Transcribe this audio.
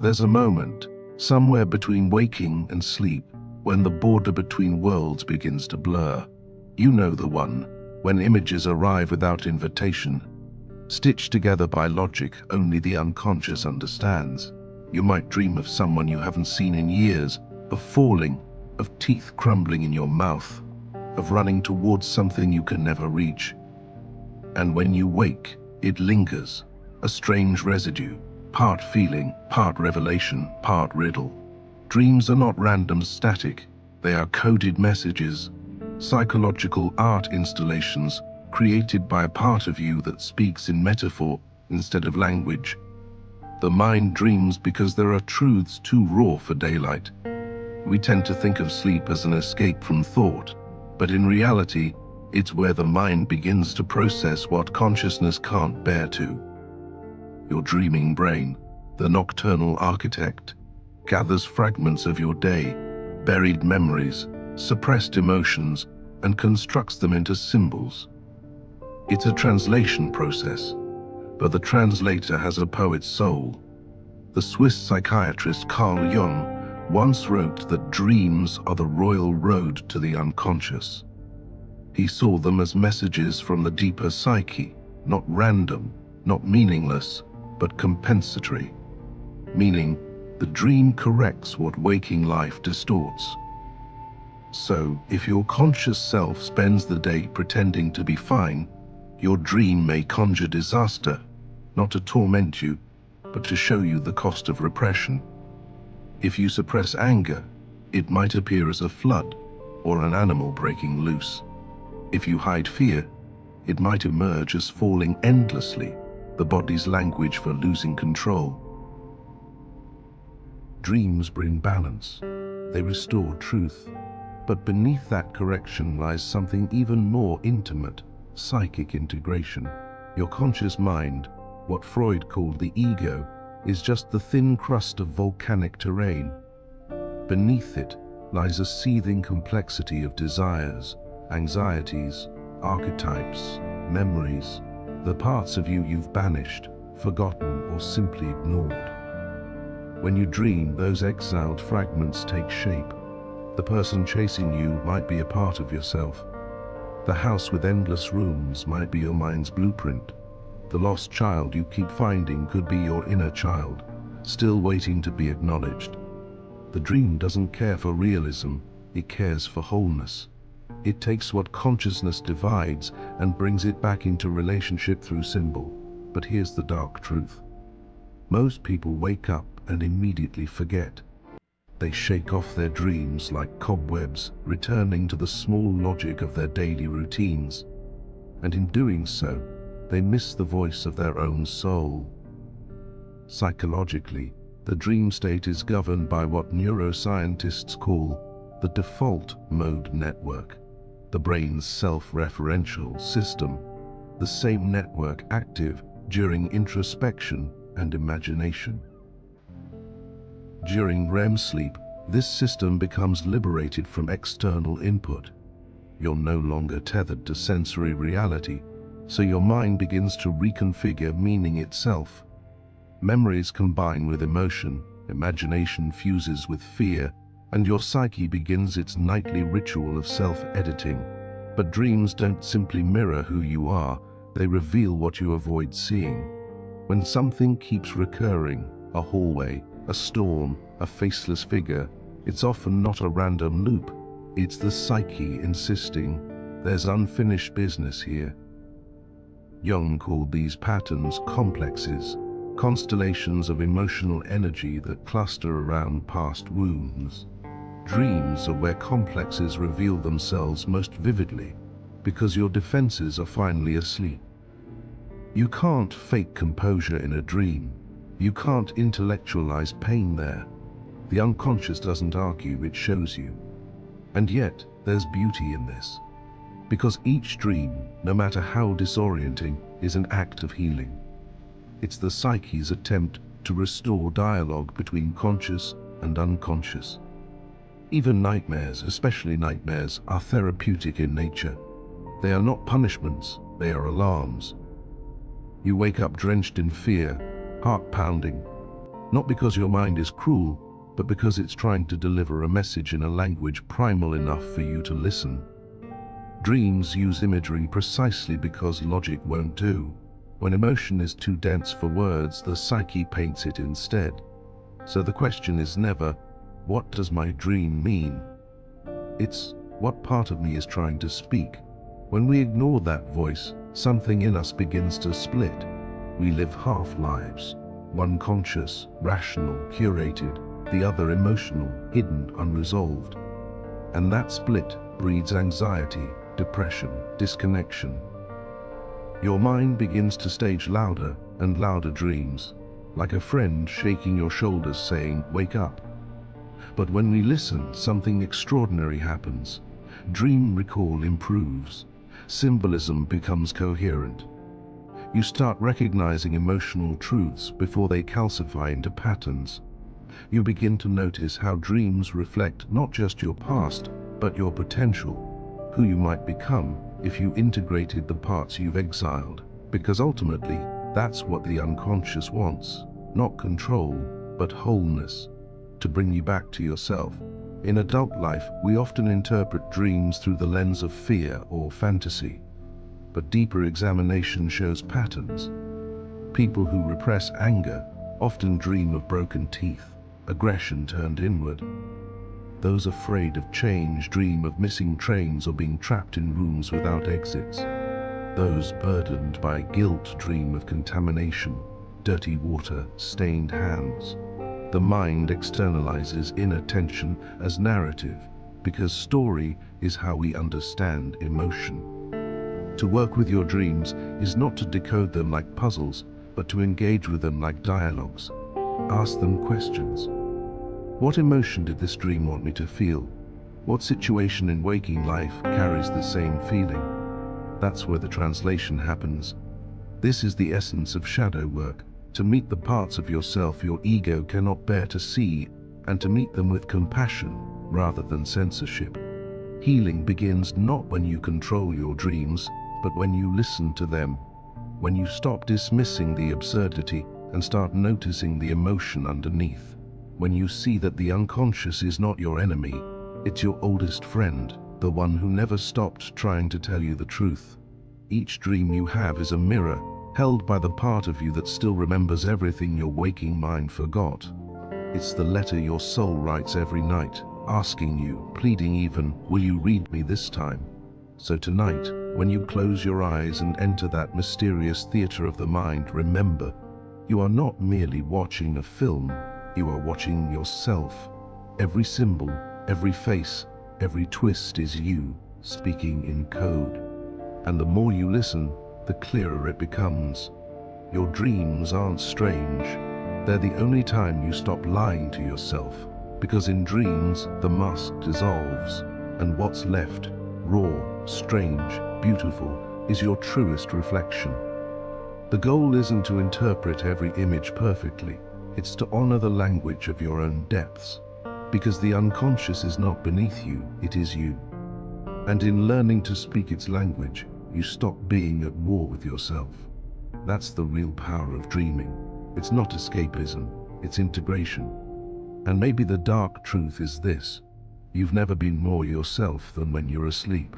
There's a moment, somewhere between waking and sleep, when the border between worlds begins to blur. You know the one, when images arrive without invitation, stitched together by logic only the unconscious understands. You might dream of someone you haven't seen in years, of falling, of teeth crumbling in your mouth, of running towards something you can never reach. And when you wake, it lingers, a strange residue, part feeling, part revelation, part riddle. Dreams are not random static, they are coded messages, psychological art installations created by a part of you that speaks in metaphor instead of language. The mind dreams because there are truths too raw for daylight. We tend to think of sleep as an escape from thought, but in reality, it's where the mind begins to process what consciousness can't bear to. Your dreaming brain, the nocturnal architect, gathers fragments of your day, buried memories, suppressed emotions, and constructs them into symbols. It's a translation process, but the translator has a poet's soul. The Swiss psychiatrist Carl Jung once wrote that dreams are the royal road to the unconscious. He saw them as messages from the deeper psyche, not random, not meaningless, but compensatory. Meaning, the dream corrects what waking life distorts. So, if your conscious self spends the day pretending to be fine, your dream may conjure disaster, not to torment you, but to show you the cost of repression. If you suppress anger, it might appear as a flood or an animal breaking loose. If you hide fear, it might emerge as falling endlessly, the body's language for losing control. Dreams bring balance. They restore truth. But beneath that correction lies something even more intimate, psychic integration. Your conscious mind, what Freud called the ego, is just the thin crust of volcanic terrain. Beneath it lies a seething complexity of desires, anxieties, archetypes, memories, the parts of you you've banished, forgotten, or simply ignored. When you dream, those exiled fragments take shape. The person chasing you might be a part of yourself. The house with endless rooms might be your mind's blueprint. The lost child you keep finding could be your inner child, still waiting to be acknowledged. The dream doesn't care for realism, it cares for wholeness. It takes what consciousness divides and brings it back into relationship through symbol. But here's the dark truth. Most people wake up and immediately forget. They shake off their dreams like cobwebs, returning to the small logic of their daily routines. And in doing so, they miss the voice of their own soul. Psychologically, the dream state is governed by what neuroscientists call the default mode network, the brain's self-referential system, the same network active during introspection and imagination. During REM sleep, this system becomes liberated from external input. You're no longer tethered to sensory reality, so your mind begins to reconfigure meaning itself. Memories combine with emotion, imagination fuses with fear, and your psyche begins its nightly ritual of self-editing. But dreams don't simply mirror who you are, they reveal what you avoid seeing. When something keeps recurring, a hallway, a storm, a faceless figure, it's often not a random loop. It's the psyche insisting, there's unfinished business here. Jung called these patterns complexes, constellations of emotional energy that cluster around past wounds. Dreams are where complexes reveal themselves most vividly, because your defenses are finally asleep. You can't fake composure in a dream. You can't intellectualize pain there. The unconscious doesn't argue, it shows you. And yet, there's beauty in this. Because each dream, no matter how disorienting, is an act of healing. It's the psyche's attempt to restore dialogue between conscious and unconscious. Even nightmares, especially nightmares, are therapeutic in nature. They are not punishments, they are alarms. You wake up drenched in fear, heart pounding, Not because your mind is cruel, but because it's trying to deliver a message in a language primal enough for you to listen. Dreams use imagery precisely because logic won't do. When emotion is too dense for words, the psyche paints it instead. So the question is never, what does my dream mean? It's, what part of me is trying to speak? When we ignore that voice, something in us begins to split. We live half lives. One conscious, rational, curated, the other emotional, hidden, unresolved. And that split breeds anxiety, depression, disconnection. Your mind begins to stage louder and louder dreams, like a friend shaking your shoulders saying, "Wake up." But when we listen, something extraordinary happens. Dream recall improves. Symbolism becomes coherent. You start recognizing emotional truths before they calcify into patterns. You begin to notice how dreams reflect not just your past, but your potential, who you might become if you integrated the parts you've exiled. Because ultimately, that's what the unconscious wants, not control, but wholeness, to bring you back to yourself. In adult life, we often interpret dreams through the lens of fear or fantasy, but deeper examination shows patterns. People who repress anger often dream of broken teeth, aggression turned inward. Those afraid of change dream of missing trains or being trapped in rooms without exits. Those burdened by guilt dream of contamination, dirty water, stained hands. The mind externalizes inner tension as narrative, because story is how we understand emotion. To work with your dreams is not to decode them like puzzles, but to engage with them like dialogues. Ask them questions. What emotion did this dream want me to feel? What situation in waking life carries the same feeling? That's where the translation happens. This is the essence of shadow work, to meet the parts of yourself your ego cannot bear to see, and to meet them with compassion rather than censorship. Healing begins not when you control your dreams, but when you listen to them, when you stop dismissing the absurdity and start noticing the emotion underneath, when you see that the unconscious is not your enemy, it's your oldest friend, the one who never stopped trying to tell you the truth. Each dream you have is a mirror, held by the part of you that still remembers everything your waking mind forgot. It's the letter your soul writes every night, asking you, pleading even, will you read me this time? So tonight, when you close your eyes and enter that mysterious theater of the mind, remember, you are not merely watching a film, you are watching yourself. Every symbol, every face, every twist is you, speaking in code. And the more you listen, the clearer it becomes. Your dreams aren't strange. They're the only time you stop lying to yourself, because in dreams, the mask dissolves, and what's left, raw, strange, beautiful, is your truest reflection. The goal isn't to interpret every image perfectly, it's to honor the language of your own depths, because the unconscious is not beneath you, it is you. And in learning to speak its language, you stop being at war with yourself. That's the real power of dreaming. It's not escapism, it's integration. And maybe the dark truth is this: you've never been more yourself than when you're asleep.